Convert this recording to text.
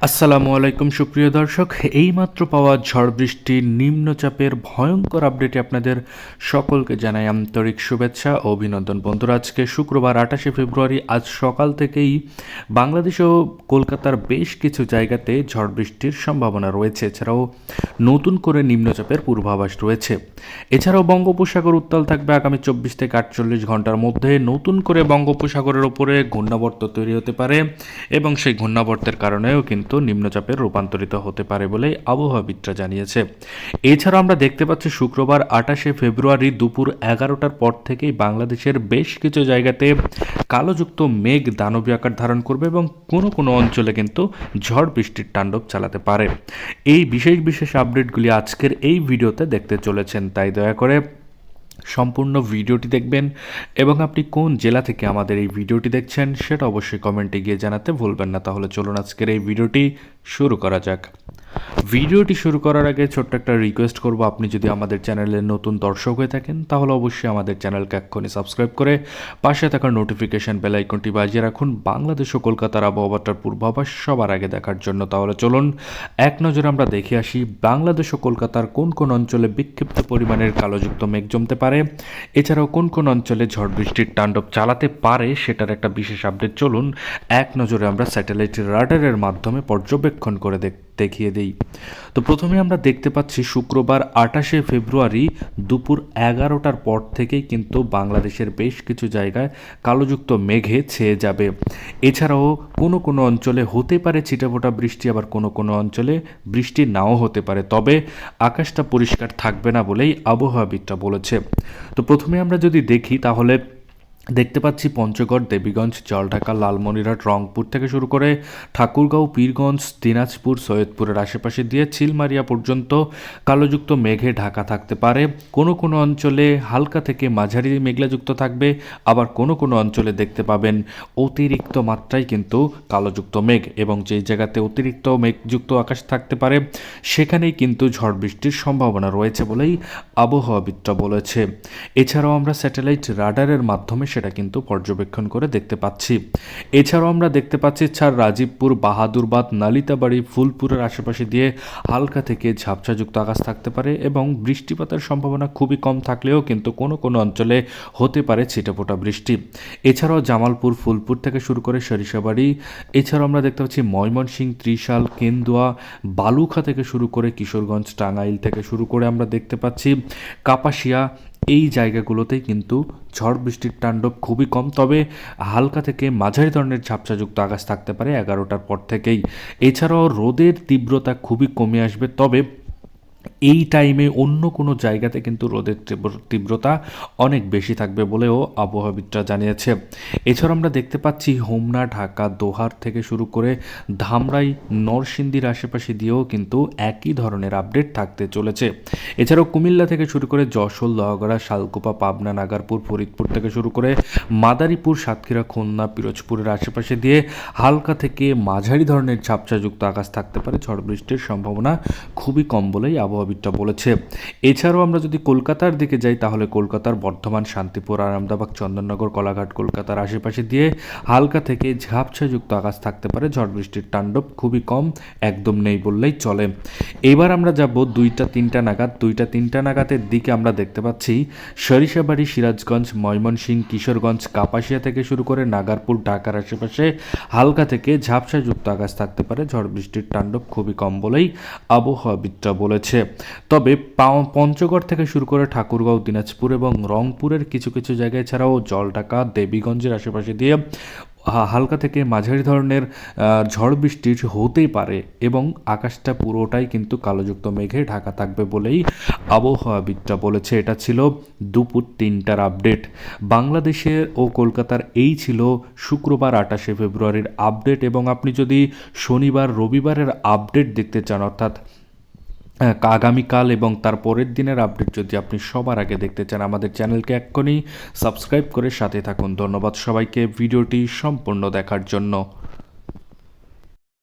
আসসালামু আলাইকুম সুপ্রিয় দর্শক, এইমাত্র পাওয়া ঝড় বৃষ্টির নিম্নচাপের ভয়ঙ্কর আপডেটে আপনাদের সকলকে জানাই আন্তরিক শুভেচ্ছা ও অভিনন্দন। বন্ধুরা, আজকে শুক্রবার 28শে ফেব্রুয়ারি, আজ সকাল থেকেই বাংলাদেশ ও কলকাতার বেশ কিছু জায়গাতে ঝড় বৃষ্টির সম্ভাবনা রয়েছে। এছাড়াও নতুন করে নিম্নচাপের পূর্বাভাস রয়েছে। এছাড়াও বঙ্গোপসাগর উত্তাল থাকবে আগামী 24 থেকে 48 ঘন্টার মধ্যে। নতুন করে বঙ্গোপসাগরের ওপরে ঘূর্ণাবর্ত তৈরি হতে পারে এবং সেই ঘূর্ণাবর্তের কারণেও কিন্তু নিম্নচাপের রূপান্তরিত হতে পারে বলে আবহাওয়াবিদরা জানিয়েছে। এছাড়াও আমরা দেখতে পাচ্ছি শুক্রবার 28শে ফেব্রুয়ারি দুপুর 11টার পর থেকেই বাংলাদেশের বেশ কিছু জায়গাতে কালোযুক্ত মেঘ দানবী আকার ধারণ করবে এবং কোনো কোনো অঞ্চলে কিন্তু ঝড় বৃষ্টির তাণ্ডব চালাতে পারে। এই বিশেষ বিশেষ আপডেটগুলি আজকের এই ভিডিওতে দেখতে চলেছেন, তাই দয়া করে সম্পূর্ণ ভিডিওটি দেখবেন এবং আপনি কোন জেলা থেকে আমাদের এই ভিডিওটি দেখছেন সেটা অবশ্যই কমেন্টে গিয়ে জানাতে ভুলবেন না। তাহলে চলুন আজকের এই ভিডিওটি শুরু করা যাক। ভিডিওটি শুরু করার আগে ছোট্ট একটা রিকোয়েস্ট করব, আপনি যদি আমাদের চ্যানেলের নতুন দর্শক হয়ে থাকেন তাহলে অবশ্যই আমাদের চ্যানেলকে এক্ষুনি সাবস্ক্রাইব করে পাশে থাকা নোটিফিকেশন বেল আইকনটি বাজিয়ে রাখুন বাংলাদেশ ও কলকাতার আবহাওয়াটার পূর্বাভাস সবার আগে দেখার জন্য। তাহলে চলুন এক নজরে আমরা দেখে আসি বাংলাদেশ ও কলকাতার কোন কোন অঞ্চলে বিক্ষিপ্ত পরিমাণের কালোযুক্ত মেঘ জমতে পারে, এছাড়াও কোন কোন অঞ্চলে ঝড় বৃষ্টির তাণ্ডব চালাতে পারে সেটার একটা বিশেষ আপডেট চলুন এক নজরে আমরা স্যাটেলাইট রাডারের মাধ্যমে পর্যবেক্ষণ করে দেখিয়ে দিই। তো প্রথমে আমরা দেখতে পাচ্ছি শুক্রবার 28শে ফেব্রুয়ারি দুপুর 11টার পর থেকেই কিন্তু বাংলাদেশের বেশ কিছু জায়গায় কালোযুক্ত মেঘে ছেয়ে যাবে। এছাড়াও কোনো কোনো অঞ্চলে হতে পারে ছিটেফোঁটা বৃষ্টি, আবার কোনো কোনো অঞ্চলে বৃষ্টি নাও হতে পারে, তবে আকাশটা পরিষ্কার থাকবে না বলেই আবহাওয়াবিদরা বলেছে। তো প্রথমে আমরা যদি দেখি তাহলে দেখতে পাচ্ছি পঞ্চগড়, দেবীগঞ্জ, জলঢাকা, লালমনিরহাট, রংপুর থেকে শুরু করে ঠাকুরগাঁও, পীরগঞ্জ, দিনাজপুর, সৈয়দপুরের আশেপাশে দিয়ে চিলমারিয়া পর্যন্ত কালোযুক্ত মেঘে ঢাকা থাকতে পারে। কোনো কোনো অঞ্চলে হালকা থেকে মাঝারি মেঘলাযুক্ত থাকবে, আবার কোনো কোনো অঞ্চলে দেখতে পাবেন অতিরিক্ত মাত্রায় কিন্তু কালোযুক্ত মেঘ, এবং যেই জায়গাতে অতিরিক্ত মেঘযুক্ত আকাশ থাকতে পারে সেখানেই কিন্তু ঝড় বৃষ্টির সম্ভাবনা রয়েছে বলেই আবহাওয়াবিদরা বলেছে। এছাড়াও আমরা স্যাটেলাইট রাডারের মাধ্যমে সেটা কিন্তু পর্যবেক্ষণ করে দেখতে পাচ্ছি। এছাড়াও আমরা দেখতে পাচ্ছি রাজীবপুর, বাহাদুরবাদ, নালিতাবাড়ি, ফুলপুরের আশেপাশে দিয়ে হালকা থেকে ঝাপসাযুক্ত আকাশ থাকতে পারে এবং বৃষ্টিপাতের সম্ভাবনা খুবই কম থাকলেও কিন্তু কোনো কোনো অঞ্চলে হতে পারে ছিটেফোঁটা বৃষ্টি। এছাড়াও জামালপুর, ফুলপুর থেকে শুরু করে সরিষাবাড়ি, এছাড়াও আমরা দেখতে পাচ্ছি ময়মনসিংহ, ত্রিশাল, কেন্দুয়া, বালুখা থেকে শুরু করে কিশোরগঞ্জ, টাঙ্গাইল থেকে শুরু করে আমরা দেখতে পাচ্ছি কাপাসিয়া, এই জায়গাগুলোতেই কিন্তু ঝড় বৃষ্টির তাণ্ডব খুবই কম, তবে হালকা থেকে মাঝারি ধরনের ঝাপসাযুক্ত আকাশ থাকতে পারে 11টার পর থেকেই। এছাড়াও রোদের তীব্রতা খুবই কমে আসবে, তবে এই টাইমে অন্য কোনো জায়গাতে কিন্তু রোদের তীব্রতা অনেক বেশি থাকবে বলেও আবহাওয়াবিদরা জানিয়েছে। এছাড়া আমরা দেখতে পাচ্ছি হোমনা, ঢাকা, দোহার থেকে শুরু করে ধামরাই, নরসিংদীর আশেপাশে দিয়েও কিন্তু একই ধরনের আপডেট থাকতে চলেছে। এছাড়াও কুমিল্লা থেকে শুরু করে যশোর, লোহাগড়া, শালকুপা, পাবনা, নাগারপুর, ফরিদপুর থেকে শুরু করে মাদারীপুর, সাতক্ষীরা, খুলনা, পিরোজপুরের আশেপাশে দিয়ে হালকা থেকে মাঝারি ধরনের ঝাপসাযুক্ত আকাশ থাকতে পারে। ঝড় বৃষ্টির সম্ভাবনা খুবই কম বলেই আবহাওয়াবিদরা বলেছে। এছাড়াও আমরা যদি কলকাতার দিকে যাই তাহলে কলকাতার বর্ধমান, শান্তিপুর, আরামবাগ, চন্দননগর, কলাঘাট, কলকাতার আশেপাশে দিয়ে হালকা থেকে ঝাপসাযুক্ত আকাশ থাকতে পারে। ঝড় বৃষ্টির তাণ্ডব খুবই কম, একদম নেই বললেই চলে। এবার আমরা যাব 2টা-3টা নাগাদ। 2টা-3টা নাগাদের দিকে আমরা দেখতে পাচ্ছি সরিষাবাড়ি, সিরাজগঞ্জ, ময়মনসিংহ, কিশোরগঞ্জ, কাপাসিয়া থেকে শুরু করে নাগারপুর, ঢাকার আশেপাশে হালকা থেকে ঝাপসাযুক্ত আকাশ থাকতে পারে। ঝড় বৃষ্টির তাণ্ডব খুবই কম বলেই আবহাওয়াবিদরা বলেছে। তবে পঞ্চগড় থেকে শুরু করে ঠাকুরগাঁও, দিনাজপুর এবং রংপুরের কিছু কিছু জায়গায় ছাড়াও জলঢাকা, দেবীগঞ্জের আশেপাশে দিয়ে হালকা থেকে মাঝারি ধরনের ঝড় বৃষ্টি হতেই পারে এবং আকাশটা পুরোটাই কিন্তু কালোযুক্ত মেঘে ঢাকা থাকবে বলেই আবহাওয়াবিদরা বলেছে। এটা ছিল দুপুর 3টার আপডেট। বাংলাদেশের ও কলকাতার এই ছিল শুক্রবার 28শে ফেব্রুয়ারির আপডেট, এবং আপনি যদি শনিবার, রবিবারের আপডেট দেখতে চান, অর্থাৎ আগামীকাল এবং তার পরের দিনের আপডেট যদি আপনি সবার আগে দেখতে চান, আমাদের চ্যানেলকে এক্ষুনি সাবস্ক্রাইব করে সাথে থাকুন। ধন্যবাদ সবাইকে ভিডিওটি সম্পূর্ণ দেখার জন্য।